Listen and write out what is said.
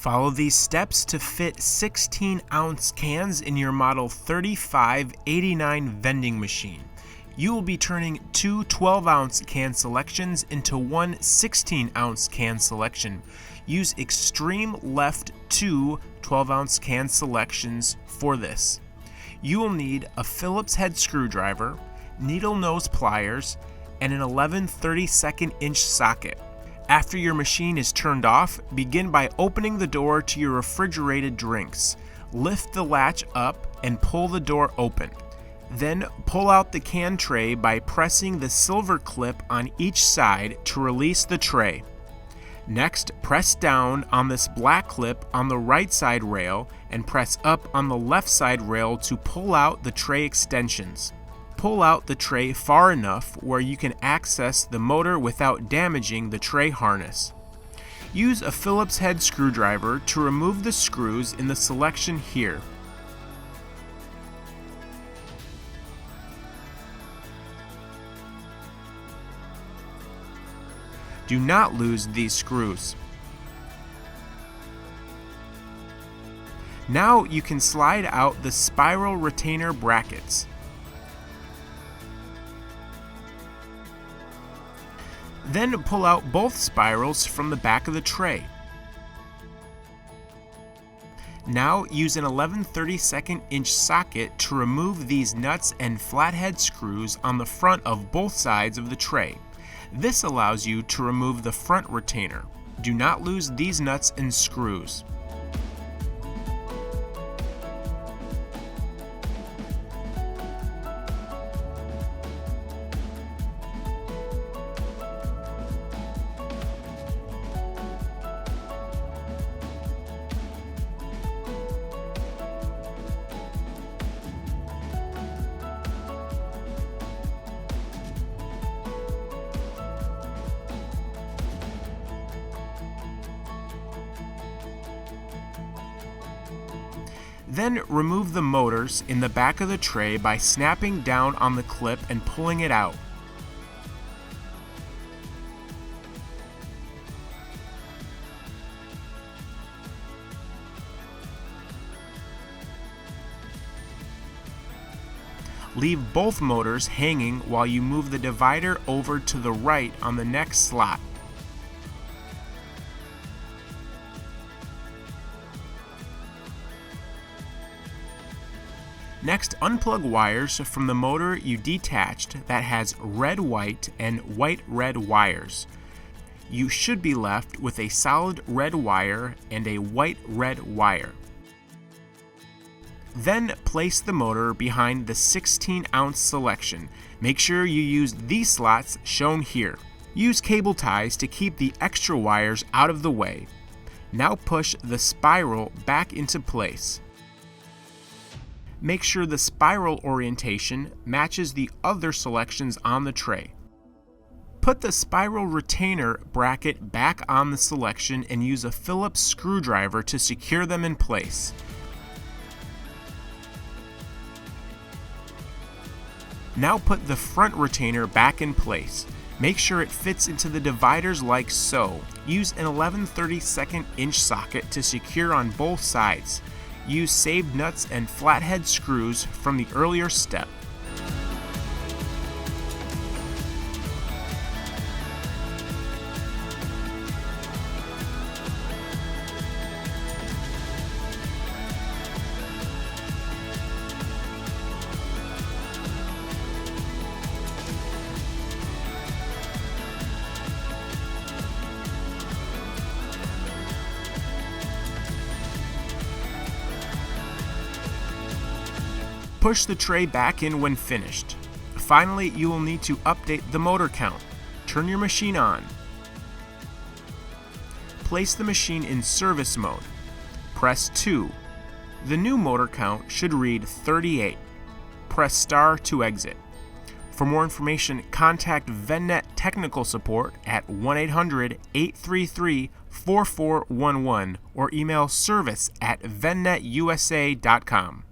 Follow these steps to fit 16-ounce cans in your model 3589 vending machine. You will be turning two 12-ounce can selections into one 16-ounce can selection. Use extreme left two 12-ounce can selections for this. You will need a Phillips head screwdriver, needle nose pliers, and an 11/32 socket. After your machine is turned off, begin by opening the door to your refrigerated drinks. Lift the latch up and pull the door open. Then pull out the can tray by pressing the silver clip on each side to release the tray. Next, press down on this black clip on the right side rail and press up on the left side rail to pull out the tray extensions. Pull out the tray far enough where you can access the motor without damaging the tray harness. Use a Phillips head screwdriver to remove the screws in the selection here. Do not lose these screws. Now you can slide out the spiral retainer brackets. Then pull out both spirals from the back of the tray. Now use an 11/32 socket to remove these nuts and flathead screws on the front of both sides of the tray. This allows you to remove the front retainer. Do not lose these nuts and screws. Then remove the motors in the back of the tray by snapping down on the clip and pulling it out. Leave both motors hanging while you move the divider over to the right on the next slot. Next, unplug wires from the motor you detached that has red-white and white-red wires. You should be left with a solid red wire and a white-red wire. Then place the motor behind the 16-ounce selection. Make sure you use these slots shown here. Use cable ties to keep the extra wires out of the way. Now push the spiral back into place. Make sure the spiral orientation matches the other selections on the tray. Put the spiral retainer bracket back on the selection and use a Phillips screwdriver to secure them in place. Now put the front retainer back in place. Make sure it fits into the dividers like so. Use an 11/32 socket to secure on both sides. Use saved nuts and flathead screws from the earlier step. Push the tray back in when finished. Finally, you will need to update the motor count. Turn your machine on. Place the machine in service mode. Press 2. The new motor count should read 38. Press star to exit. For more information, contact Vendnet technical support at 1-800-833-4411 or email service@vendnetusa.com.